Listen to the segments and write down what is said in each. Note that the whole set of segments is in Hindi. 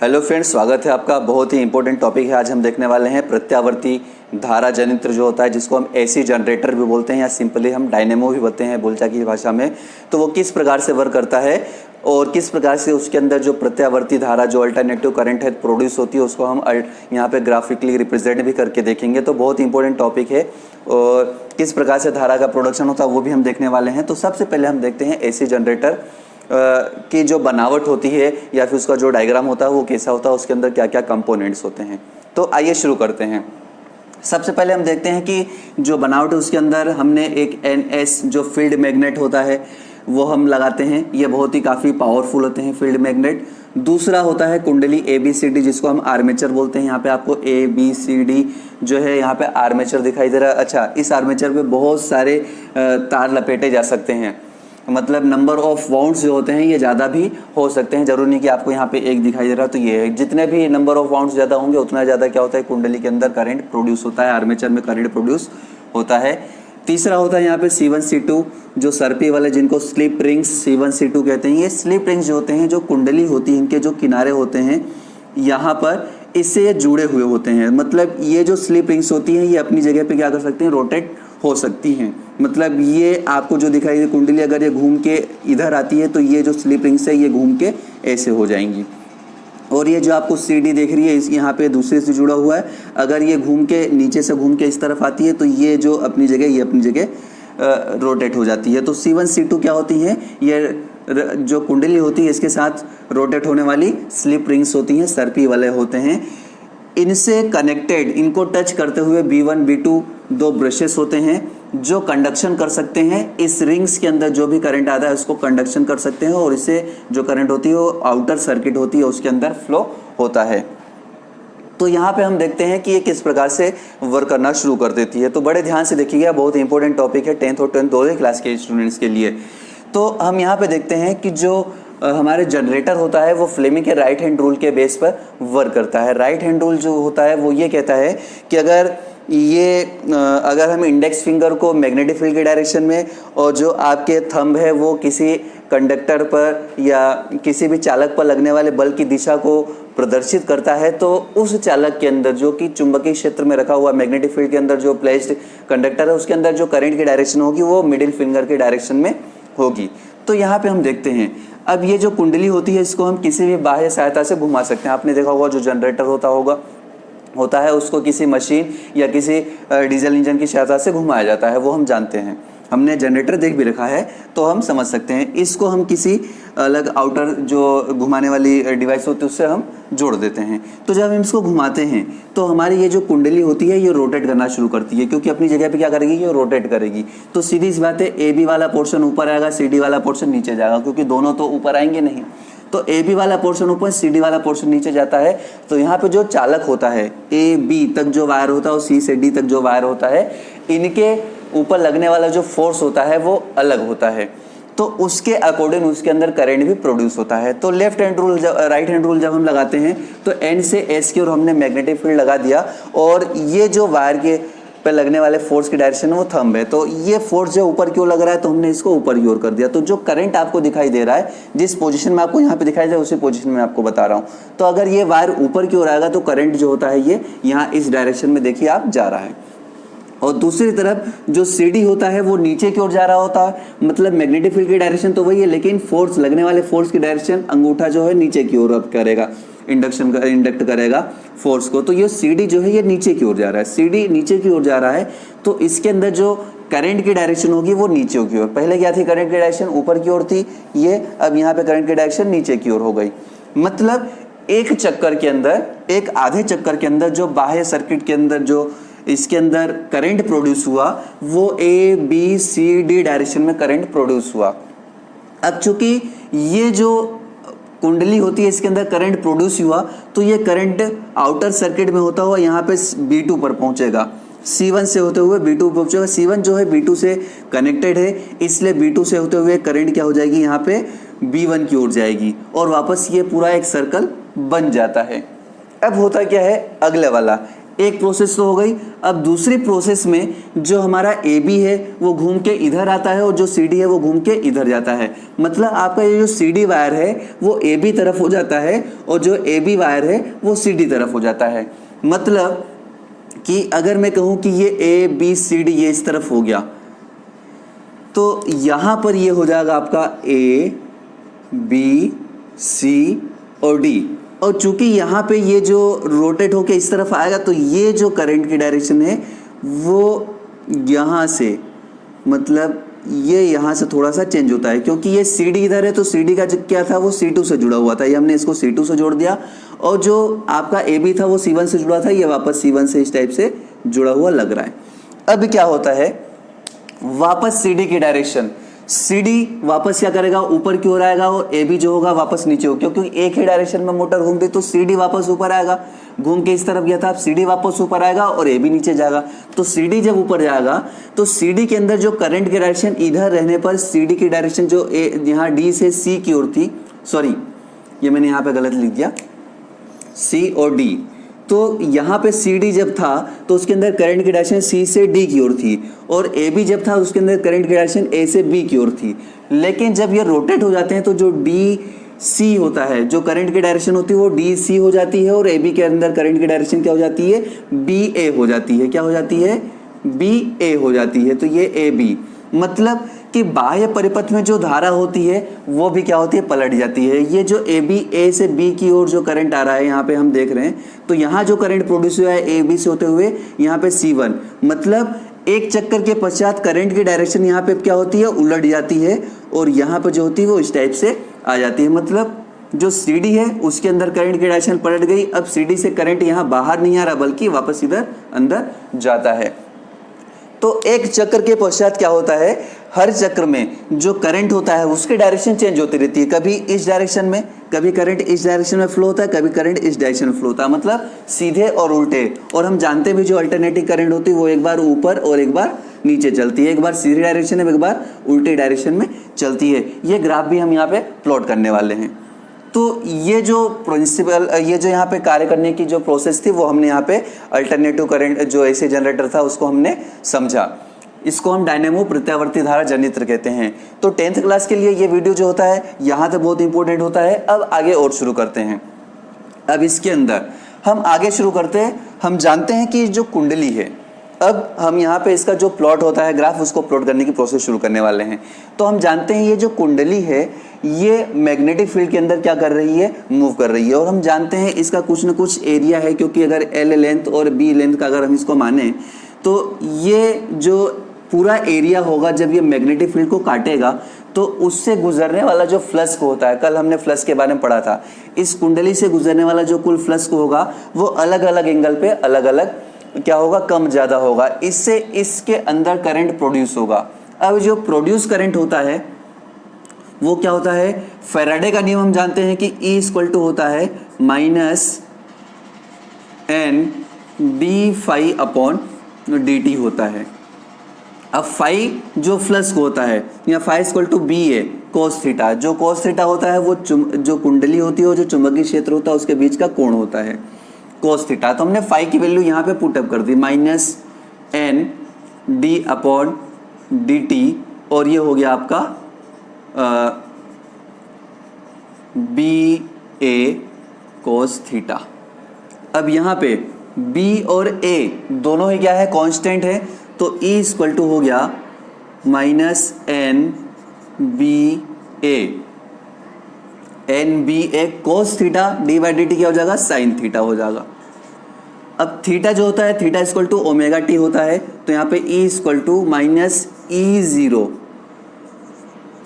हेलो फ्रेंड्स, स्वागत है आपका। बहुत ही इंपॉर्टेंट टॉपिक है आज हम देखने वाले हैं। प्रत्यावर्ती धारा जनित्र जो होता है, जिसको हम एसी जनरेटर भी बोलते हैं या सिंपली हम डायनेमो भी बोलते हैं बोलचाल की भाषा में। तो वो किस प्रकार से वर्क करता है और किस प्रकार से उसके अंदर जो प्रत्यावर्ती धारा जो अल्टरनेटिव करंट है प्रोड्यूस होती है, उसको हम यहाँ पे ग्राफिकली रिप्रेजेंट भी करके देखेंगे। तो बहुत इंपॉर्टेंट टॉपिक है और किस प्रकार से धारा का प्रोडक्शन होता है वो भी हम देखने वाले हैं। तो सबसे पहले हम देखते हैं एसी जनरेटर की जो बनावट होती है या फिर उसका जो डायग्राम होता है वो कैसा होता है, उसके अंदर क्या क्या कंपोनेंट्स होते हैं। तो आइए शुरू करते हैं। सबसे पहले हम देखते हैं कि जो बनावट है उसके अंदर हमने एक NS जो फील्ड मैग्नेट होता है वो हम लगाते हैं। ये बहुत ही काफ़ी पावरफुल होते हैं फील्ड मैग्नेट। दूसरा होता है कुंडली ABCD, जिसको हम आर्मेचर बोलते हैं। यहाँ पे आपको ABCD जो है यहाँ पे आर्मेचर दिखाई दे रहा है। अच्छा, इस आर्मेचर पे बहुत सारे तार लपेटे जा सकते हैं, मतलब नंबर ऑफ वाउंड्स जो होते हैं ये ज़्यादा भी हो सकते हैं। जरूरी नहीं कि आपको यहाँ पे एक दिखाई दे रहा है तो ये है। जितने भी नंबर ऑफ वाउंड्स ज़्यादा होंगे उतना ज़्यादा क्या होता है, कुंडली के अंदर करंट प्रोड्यूस होता है, आर्मेचर में करंट प्रोड्यूस होता है। तीसरा होता है यहाँ पे C1 C2 जो सर्पी वाले, जिनको स्लिप रिंग्स C1 C2 कहते हैं। ये स्लिप रिंग्स जो होते हैं, जो कुंडली होती है, इनके जो किनारे होते हैं यहाँ पर इससे जुड़े हुए होते हैं। मतलब ये जो स्लिप रिंग्स होती हैं ये अपनी जगह पे क्या कर सकती हैं, रोटेट हो सकती हैं। मतलब ये आपको जो दिखाई दे कुंडली, अगर ये घूम के इधर आती है तो ये जो स्लिप रिंग्स है ये घूम के ऐसे हो जाएंगी। और ये जो आपको CD देख रही है इस यहाँ पे दूसरे से जुड़ा हुआ है, अगर ये घूम के नीचे से घूम के इस तरफ आती है तो ये जो अपनी जगह ये अपनी जगह रोटेट हो जाती है। तो C1 C2 क्या होती हैं, ये जो कुंडली होती है इसके साथ रोटेट होने वाली स्लिप रिंग्स होती हैं, सर्पी वाले होते हैं। इनसे कनेक्टेड, इनको टच करते हुए B1 B2 दो ब्रशेस होते हैं जो कंडक्शन कर सकते हैं। इस रिंग्स के अंदर जो भी करंट आता है उसको कंडक्शन कर सकते हैं और इससे जो करंट होती है वो आउटर सर्किट होती है उसके अंदर फ्लो होता है। तो यहाँ पे हम देखते हैं कि ये किस प्रकार से वर्क करना शुरू कर देती है। तो बड़े ध्यान से देखिएगा, बहुत इंपॉर्टेंट टॉपिक है 10th और 12th दोनों क्लास के स्टूडेंट्स के लिए। तो हम यहाँ पे देखते हैं कि जो हमारे जनरेटर होता है वो फ्लेमिंग के राइट हैंड रूल के बेस पर वर्क करता है। राइट हैंड रूल जो होता है वो ये कहता है कि अगर हम इंडेक्स फिंगर को मैग्नेटिक फील्ड के डायरेक्शन में और जो आपके थंब है वो किसी कंडक्टर पर या किसी भी चालक पर लगने वाले बल की दिशा को प्रदर्शित करता है, तो उस चालक के अंदर जो कि चुंबकीय क्षेत्र में रखा हुआ मैग्नेटिक फील्ड के अंदर जो प्लेस्ड कंडक्टर है उसके अंदर जो करंट की डायरेक्शन होगी वो मिडिल फिंगर के डायरेक्शन में होगी। तो यहाँ पे हम देखते हैं, अब ये जो कुंडली होती है इसको हम किसी भी बाह्य सहायता से घुमा सकते हैं। आपने देखा होगा जो जनरेटर होता है उसको किसी मशीन या किसी डीजल इंजन की सहायता से घुमाया जाता है, वो हम जानते हैं। हमने जनरेटर देख भी रखा है तो हम समझ सकते हैं। इसको हम किसी अलग आउटर जो घुमाने वाली डिवाइस होती है उससे हम जोड़ देते हैं। तो जब हम इसको घुमाते हैं तो हमारी ये जो कुंडली होती है ये रोटेट करना शुरू करती है, क्योंकि अपनी जगह पे क्या करेगी, ये रोटेट करेगी। तो सीधी सी बात है, AB वाला पोर्शन ऊपर आएगा, CD वाला पोर्शन नीचे जाएगा, क्योंकि दोनों तो ऊपर आएंगे नहीं। तो AB वाला पोर्शन ऊपर, CD वाला पोर्शन नीचे जाता है। तो यहाँ पे जो चालक होता है, AB तक जो वायर होता है और C से D तक जो वायर होता है, इनके ऊपर लगने वाला जो फोर्स होता है वो अलग होता है। तो उसके अकॉर्डिंग उसके अंदर करंट भी प्रोड्यूस होता है। तो left hand rule right hand rule जब हम लगाते हैं तो N से S की ओर हमने मैग्नेटिक फील्ड लगा दिया और ये जो वायर के पे लगने वाले फोर्स की डायरेक्शन है वो थंब है। तो ये फोर्स जो ऊपर की ओर लग रहा है तो हमने इसको ऊपर की ओर कर दिया। तो जो करंट आपको दिखाई दे रहा है, जिस पोजीशन में आपको यहाँ पे दिखाई दे रहा है उसी पोजीशन में आपको बता रहा हूँ। तो अगर ये वायर ऊपर की ओर आएगा तो करंट जो होता है ये यहाँ इस डायरेक्शन में देखिए आप जा रहा है। और दूसरी तरफ जो CD होता है वो नीचे की ओर जा रहा होता है, मतलब मैग्नेटिक फील्ड की डायरेक्शन तो वही है, लेकिन फोर्स लगने वाले फोर्स की डायरेक्शन अंगूठा जो है नीचे की ओर अब करेगा, इंडक्ट करेगा फोर्स को। तो ये CD जो है ये नीचे की ओर जा रहा है, CD नीचे की ओर जा रहा है। तो इसके अंदर जो करंट की डायरेक्शन होगी वो नीचे की ओर। पहले क्या थी, करंट की डायरेक्शन ऊपर की ओर थी, ये अब यहाँ पे करंट की डायरेक्शन नीचे की ओर हो गई। मतलब एक चक्कर के अंदर, एक आधे चक्कर के अंदर जो बाह्य सर्किट के अंदर जो इसके अंदर करंट प्रोड्यूस हुआ वो ABCD डायरेक्शन में करंट प्रोड्यूस हुआ। अब चूंकि ये जो कुंडली होती है इसके अंदर करंट प्रोड्यूस हुआ तो ये करंट आउटर सर्किट में होता हुआ यहाँ पे B2 पर पहुंचेगा, C1 से होते हुए B2 पहुंचेगा। C1 जो है B2 से कनेक्टेड है, इसलिए B2 से होते हुए करंट क्या हो जाएगी, यहाँ पे B1 की ओर जाएगी और वापस ये पूरा एक सर्कल बन जाता है। अब होता क्या है, अगले वाला एक प्रोसेस तो हो गई। अब दूसरी प्रोसेस में जो हमारा ए बी है वो घूम के इधर आता है और जो सी डी है वो घूम के इधर जाता है। मतलब आपका ये जो सी डी वायर है वो ए बी तरफ हो जाता है और जो ए बी वायर है वो सी डी तरफ हो जाता है। मतलब कि अगर मैं कहूँ कि ये ए बी सी डी ये इस तरफ हो गया तो यहाँ पर ये हो जाएगा आपका ए बी सी और डी। और चूंकि यहाँ पे ये जो रोटेट होके इस तरफ आएगा तो ये जो करंट की डायरेक्शन है वो यहाँ से, मतलब ये यहाँ से थोड़ा सा चेंज होता है, क्योंकि ये सी डी इधर है तो सी डी का जो क्या था वो C2 से जुड़ा हुआ था, ये हमने इसको C2 से जोड़ दिया। और जो आपका ए बी था वो C1 से जुड़ा था, ये वापस C1 से इस टाइप से जुड़ा हुआ लग रहा है। अब क्या होता है, वापस सी डी की डायरेक्शन, सी डी वापस क्या करेगा, ऊपर की ओर आएगा और ए बी जो होगा वापस नीचे होगा, क्योंकि एक ही डायरेक्शन में मोटर घूमती तो सी डी वापस ऊपर आएगा। घूम के इस तरफ गया था, अब सी डी वापस ऊपर आएगा और ए बी नीचे जाएगा। तो सी डी जब ऊपर जाएगा तो सी डी के अंदर जो करंट की डायरेक्शन इधर रहने पर सी डी की डायरेक्शन जो यहाँ डी से सी की ओर थी, सॉरी ये मैंने यहाँ पे गलत लिख दिया, सी और डी, तो यहाँ पे सी डी जब था तो उसके अंदर करंट की डायरेक्शन सी से डी की ओर थी और ए बी जब था उसके अंदर करंट की डायरेक्शन ए से बी की ओर थी। लेकिन जब ये रोटेट हो जाते हैं तो जो डी सी होता है, जो करंट की डायरेक्शन होती है वो डी सी हो जाती है और ए बी के अंदर करंट की डायरेक्शन क्या हो जाती है, बी ए हो जाती है। क्या हो जाती है, बी ए हो जाती है। तो ये ए बी, मतलब कि बाह्य परिपथ में जो धारा होती है वो भी क्या होती है, पलट जाती है। ये जो ए बी, ए से बी की ओर जो करंट आ रहा है यहाँ पे हम देख रहे हैं, तो यहाँ जो करंट प्रोड्यूस हुआ है ए बी से होते हुए यहाँ पे C1, मतलब एक चक्कर के पश्चात करंट की डायरेक्शन यहाँ पे क्या होती है, उलट जाती है और यहाँ पे जो होती है वो इस टाइप से आ जाती है। मतलब जो सी डी है उसके अंदर करंट की डायरेक्शन पलट गई। अब सी डी से करंट यहाँ बाहर नहीं आ रहा बल्कि वापस इधर अंदर जाता है। तो एक चक्र के पश्चात क्या होता है, हर चक्र में जो करंट होता है उसकी डायरेक्शन चेंज होती रहती है। कभी इस डायरेक्शन में, कभी करंट इस डायरेक्शन में फ्लो होता है, कभी करंट इस डायरेक्शन में फ्लो होता है, मतलब सीधे और उल्टे। और हम जानते भी जो अल्टरनेटिव करंट होती है वो एक बार ऊपर और एक बार नीचे चलती है, एक बार सीधी डायरेक्शन में एक बार उल्टे डायरेक्शन में चलती है। ये ग्राफ भी हम यहाँ पे प्लॉट करने वाले हैं। तो ये जो प्रिंसिपल, ये जो यहाँ पे कार्य करने की जो प्रोसेस थी वो हमने यहाँ पे अल्टरनेटिव करंट जो ऐसे जनरेटर था उसको हमने समझा। इसको हम डायनेमो प्रत्यावर्ती धारा जनित्र कहते हैं। तो 10th क्लास के लिए ये वीडियो जो होता है यहाँ तक बहुत इंपॉर्टेंट होता है। अब आगे और शुरू करते हैं। अब इसके अंदर हम आगे शुरू करते हैं। हम जानते हैं कि जो कुंडली है, अब हम यहाँ पे इसका जो प्लॉट होता है ग्राफ, उसको प्लॉट करने की प्रोसेस शुरू करने वाले हैं। तो हम जानते हैं ये जो कुंडली है ये मैग्नेटिक फील्ड के अंदर क्या कर रही है, मूव कर रही है। और हम जानते हैं इसका कुछ न कुछ एरिया है, क्योंकि अगर एल लेंथ और बी लेंथ का अगर हम इसको माने तो ये जो पूरा एरिया होगा जब ये मैग्नेटिक फील्ड को काटेगा तो उससे गुजरने वाला जो फ्लक्स होता है, कल हमने फ्लक्स के बारे में पढ़ा था, इस कुंडली से गुजरने वाला जो कुल फ्लक्स होगा वो अलग अलग एंगल पे अलग अलग क्या होगा, कम ज़्यादा होगा। इससे इसके अंदर करंट प्रोड्यूस होगा। अब जो प्रोड्यूस करंट होता है वो क्या होता है, फैराडे का नियम हम जानते हैं कि E इक्वल टू होता है -N d∅ अपॉन dt होता है। अब फाई जो फ्लक्स होता है या phi equal to B A cos theta, जो कोस थीटा होता है वो जो कुंडली होती है और जो चुंबकीय क्षेत्र होता है उसके बीच का कोण होता है कोस थीटा। तो हमने फाई की वैल्यू यहाँ पे पुटअप कर दी -N d अपॉन dt और ये हो गया आपका बी ए कोस थीटा। अब यहाँ पे B और A दोनों ही क्या है, कांस्टेंट है। तो E इक्वल टू हो गया -N B A, N B A cos theta d/dt क्या हो जाएगा, साइन थीटा हो जाएगा। अब थीटा जो होता है, theta equal to omega T होता है। तो यहाँ पे E equal to -E0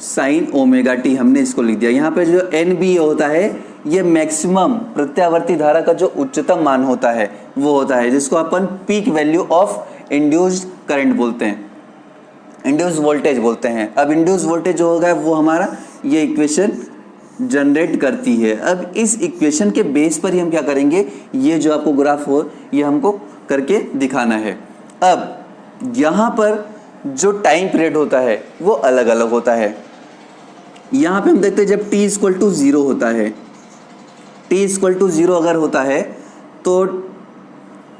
sine omega T हमने इसको लिख दिया। यहाँ पे जो NBA होता है ये मैक्सिमम प्रत्यावर्ती धारा का जो उच्चतम मान होता है वो होता है, जिसको अपन peak value of induced current बोलते हैं, इंड्यूस्ड वोल्टेज बोलते हैं। अब इंड्यूस्ड वोल्टेज जो होगा वो हमारा ये इक्वेशन जनरेट करती है। अब इस इक्वेशन के बेस पर ही हम क्या करेंगे, ये जो आपको ग्राफ हो ये हमको करके दिखाना है। अब यहाँ पर जो टाइम पीरियड होता है वो अलग अलग होता है। यहाँ पे हम देखते हैं जब t इक्वल टू 0 होता है, t इक्वल टू 0 अगर होता है तो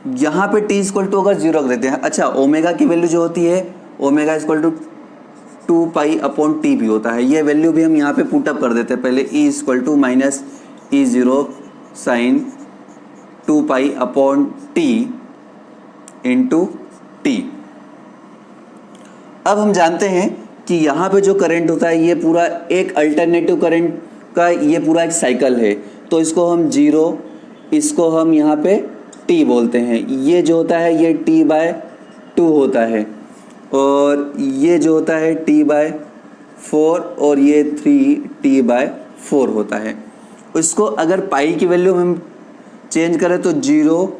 यहाँ पे टी इक्वल टू अगर जीरो रख देते हैं, अच्छा ओमेगा की वैल्यू जो होती है omega equal to 2 pi upon T भी होता है, ये वैल्यू भी हम यहाँ पे पुटअप कर देते हैं। पहले E equal to minus E zero sine 2 pi upon T into T. अब हम जानते हैं कि यहाँ पे जो करंट होता है ये पूरा एक अल्टरनेटिव करंट का ये पूरा एक साइकिल है, तो इसको हम जीरो, इसको हम यहाँ पे टी बोलते हैं। ये जो होता है ये टी बाय 2 होता है, और ये जो होता है टी बाय 4, और ये 3 टी बाय 4 होता है। इसको अगर पाई की वैल्यू हम चेंज करें तो जीरो,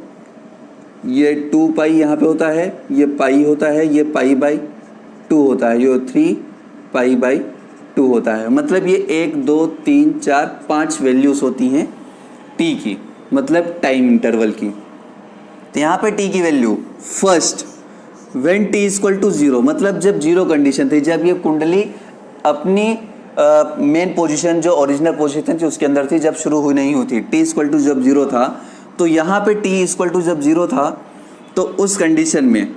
ये 2 पाई यहाँ पे होता है, ये पाई होता है, ये पाई बाई 2 होता है, ये 3 पाई बाई 2 होता है। मतलब ये 1 2 3 4 5 वैल्यूज होती हैं टी की, मतलब टाइम इंटरवल की। तो यहाँ पे टी की value first when T equal to zero, मतलब जब जीरो कंडीशन थी, जब ये कुंडली अपनी मेन पोजीशन जो ओरिजिनल पोजीशन थी उसके अंदर थी, जब शुरू हुई नहीं हुई थी, टी इक्वल टू जब जीरो था, तो यहाँ पे टी इक्वल टू जब जीरो था तो उस कंडीशन में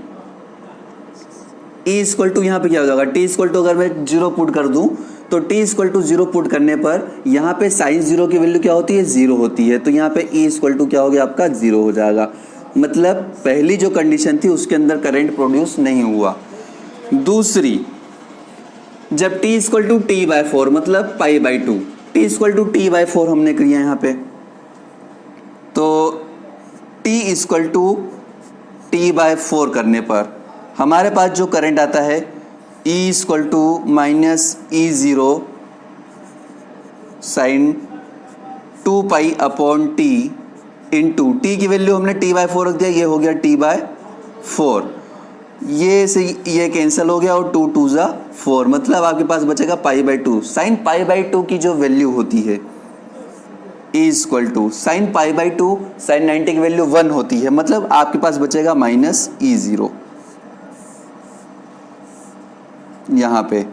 ई इक्वल टू यहाँ पे क्या हो जाएगा, टी इक्वल टू अगर मैं जीरो पुट कर दूं तो T equal to zero put करने पर यहाँ पे साइन जीरो की वैल्यू क्या होती है, जीरो होती है। तो यहाँ पे ई इक्वल टू क्या हो गया आपका, जीरो हो जाएगा। मतलब पहली जो कंडीशन थी उसके अंदर करंट प्रोड्यूस नहीं हुआ। दूसरी, जब T equal to T by 4 मतलब pi by 2, T equal to T by 4 हमने किया यहाँ पे, तो T equal to T by 4 करने पर हमारे पास जो करंट आता है E equal to minus E zero sine 2 pi upon T into T की वैल्यू हमने टी बाय 4 रख दिया, ये हो गया टी बाय 4, ये से ये कैंसिल हो गया और 2 2 जा 4, मतलब आपके पास बचेगा pi by 2। Sine pi by 2 की जो वैल्यू होती है E equal to sine pi by 2 sine 90 की वैल्यू 1 होती है, मतलब आपके पास बचेगा माइनस ई जीरो यहाँ पे।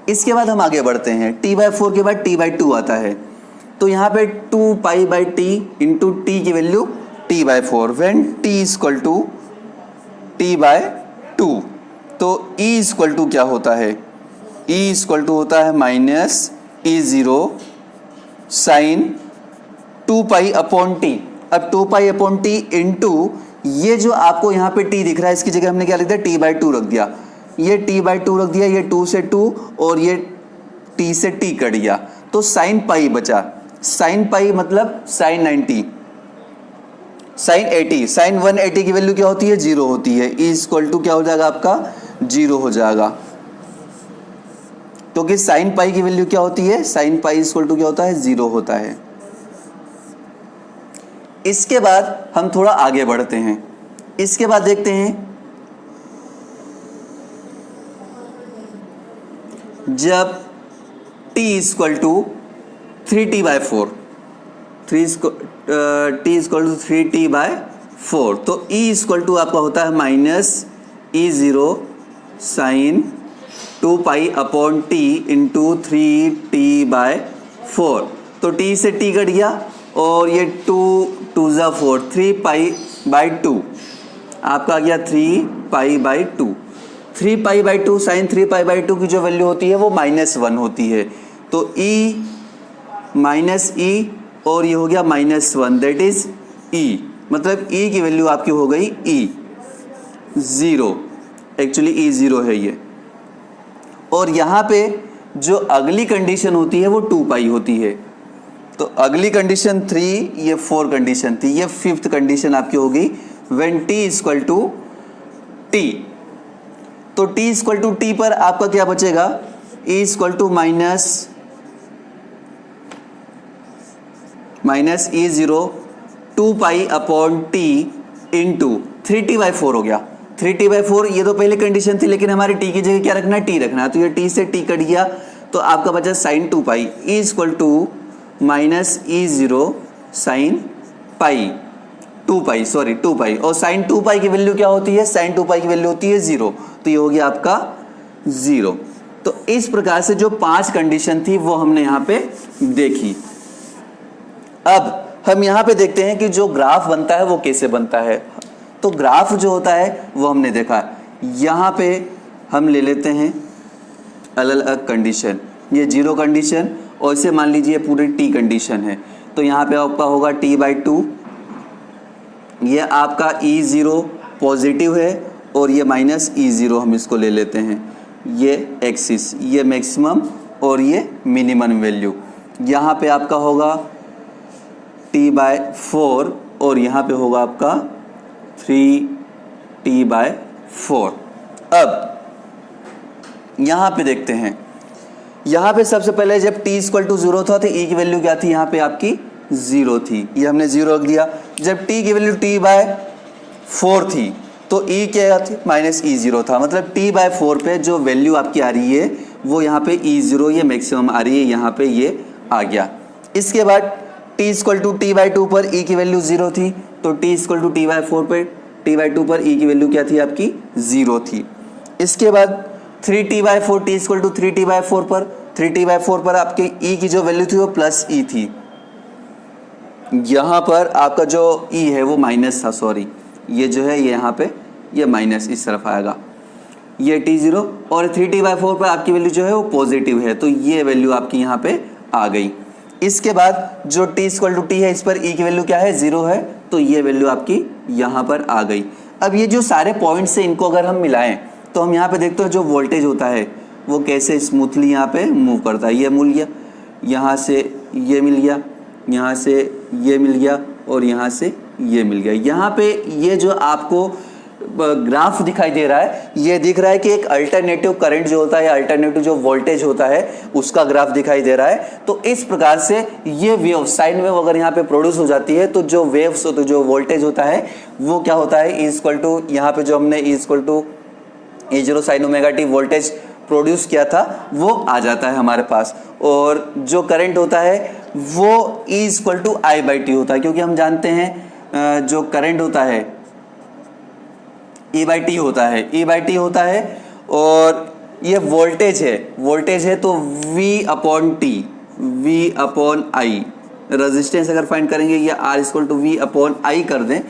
इसके बाद हम आगे बढ़ते हैं, टी बाय 4 के बाद टी बाय 2 आता है, तो यहाँ पे 2 pi by T into T की value T by 4 when T equal to T by 2, तो ई इक्वल टू क्या होता है, ई इक्वल टू होता है minus E zero sine 2 pi upon T. अब 2 पाई अपॉन टी इंटू ये जो आपको यहाँ पे टी दिख रहा है इसकी जगह हमने क्या लिख दिया, टी बाय 2 रख दिया, ये टी बाय 2 रख दिया, ये 2 से 2 और ये टी से टी कट गया, तो साइन पाई बचा। साइन पाई मतलब साइन 90, साइन 80, साइन 180 की वैल्यू क्या होती है, जीरो होती है। ई इक्वल टू क्या हो जाएगा आपका, जीरो हो जाएगा, क्योंकि साइन पाई की वैल्यू क्या होती है, साइन पाई इक्वल टू क्या होता है, जीरो होता है। इसके बाद हम थोड़ा आगे बढ़ते हैं, इसके बाद देखते हैं जब t equal to 3t by 4, t equal to 3t by 4, तो e इक्वल टू आपका होता है minus E zero sine 2 pi upon T into 3t by 4, तो t से t कट गया और ये 2 2 जा 4, 3 पाई बाई 2 आपका आ गया 3 pi by 2। 3 pi by 2 sine 3 pi by 2 की जो वैल्यू होती है वो -1 होती है, तो e माइनस ई और ये हो गया -1, दैट इज e, मतलब e की वैल्यू आपकी हो गई e zero, actually e zero है ये। और यहाँ पे जो अगली कंडीशन होती है वो 2 पाई होती है, तो अगली कंडीशन 3, ये 4 कंडीशन थी, ये 5th कंडीशन आपकी होगी when t equal to t। तो t इक्वल टू टी पर आपका क्या बचेगा, e equal to minus E zero 2 pi upon T into 3t by 4 हो गया। 3t बाई 4 ये तो पहले कंडीशन थी, लेकिन हमारी t की जगह क्या रखना है, t रखना है, तो ये t से t कट गया, तो आपका बचा sine 2 pi, e equal to minus E zero sine pi 2 pi, sorry 2 pi, और साइन 2 पाई की वैल्यू क्या होती है, साइन 2 पाई की वैल्यू होती है 0, तो ये हो गया आपका 0। तो इस प्रकार से जो 5 कंडीशन थी वो हमने यहाँ पे देखी। अब हम यहाँ पे देखते हैं कि जो ग्राफ बनता है वो कैसे बनता है। तो ग्राफ जो होता है वो हमने देखा, यहाँ पे हम ले लेते हैं अलग अलग कंडीशन, ये 0 कंडीशन और इसे मान लीजिए पूरी टी कंडीशन है। तो यहाँ पे आपका होगा t/2, ये आपका E0 पॉजिटिव है और ये -E0 हम इसको ले लेते हैं, ये एक्सिस, ये मैक्सिमम और ये मिनिमम वैल्यू। यहाँ पे आपका होगा t/4 और यहाँ पे होगा आपका 3t/4। अब यहाँ पे देखते हैं, यहाँ पे सबसे पहले जब t = 0 था तो e की वैल्यू क्या थी, यहाँ पे आपकी 0 थी, ये हमने 0 रख दिया। जब t की वैल्यू t/4 थी तो e क्या थी, -E0 था, मतलब t/4 पे जो वैल्यू आपकी आ रही है वो यहाँ पे E0 ये मैक्सिमम आ रही है, यहाँ पे ये आ गया। इसके बाद t = t/2 पर e की वैल्यू 0 थी, तो t = t/4 पे t/2 पर e की वैल्यू क्या थी आपकी 0 थी। इसके बाद 3t/4 t = 3t/4 पर 3t/4 पर आपके e की जो वैल्यू थी वो +e थी, यहाँ पर आपका जो e है वो माइनस था, सॉरी ये जो है ये यहाँ पे ये माइनस इस तरफ आएगा, ये t0 और 3t/4 पर आपकी वैल्यू जो है वो पॉजिटिव है, तो ये वैल्यू आपकी यहाँ पे आ गई। इसके बाद जो t = t है इस पर e की वैल्यू क्या है 0 है, तो ये वैल्यू आपकी यहाँ पर आ गई। अब ये जो सारे पॉइंट्स हैं इनको अगर हम मिलाएं तो हम यहाँ पे देखते हैं जो वोल्टेज होता है वो कैसे स्मूथली यहाँ पे मूव करता है। ये मिल गया, यहाँ से ये मिल गया, यहाँ से ये मिल गया और यहाँ से ये मिल गया। यहाँ पे ये जो आपको ग्राफ दिखाई दे रहा है, ये दिख रहा है कि एक अल्टरनेटिव करंट जो होता है, अल्टरनेटिव जो वोल्टेज होता है उसका ग्राफ दिखाई दे रहा है। तो इस प्रकार से ये वेव, साइन वेव अगर यहाँ पे प्रोड्यूस हो जाती है तो जो वेव्स तो जो वोल्टेज होता है वो क्या होता है, E = यहाँ पे जो हमने E0 sin ωt voltage produce किया था वो आ जाता है हमारे पास, और जो करंट होता है वो E = I/T होता है, क्योंकि हम जानते हैं जो करंट होता है E/T होता है, E/T होता है, और ये वोल्टेज है तो V/T, V/I, रेजिस्टेंस अगर फाइंड करेंगे या R = V/I कर दें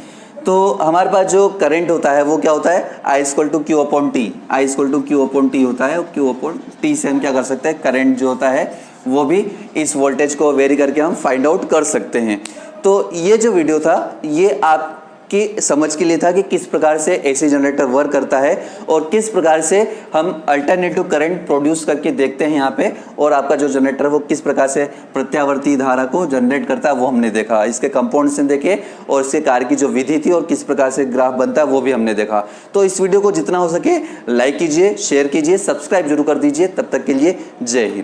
तो हमारे पास जो करंट होता है वो क्या होता है, I = Q/T, I = Q/T होता है, Q/T से हम क्या कर सकते हैं, करंट जो होता है वो भी इस वोल्टेज को वेरी करके हम फाइंड आउट कर सकते हैं। तो ये जो वीडियो था ये आपकी समझ के लिए था कि किस प्रकार से एसी जनरेटर वर्क करता है और किस प्रकार से हम अल्टरनेटिव करंट प्रोड्यूस करके देखते हैं यहाँ पे, और आपका जो जनरेटर वो किस प्रकार से प्रत्यावर्ती धारा को जनरेट करता है वो हमने देखा, इसके कंपाउंड्स देखे और इसके कार्य की जो विधि थी और किस प्रकार से ग्राफ बनता है वो भी हमने देखा। तो इस वीडियो को जितना हो सके लाइक कीजिए, शेयर कीजिए, सब्सक्राइब जरूर कर दीजिए। तब तक के लिए जय हिंद।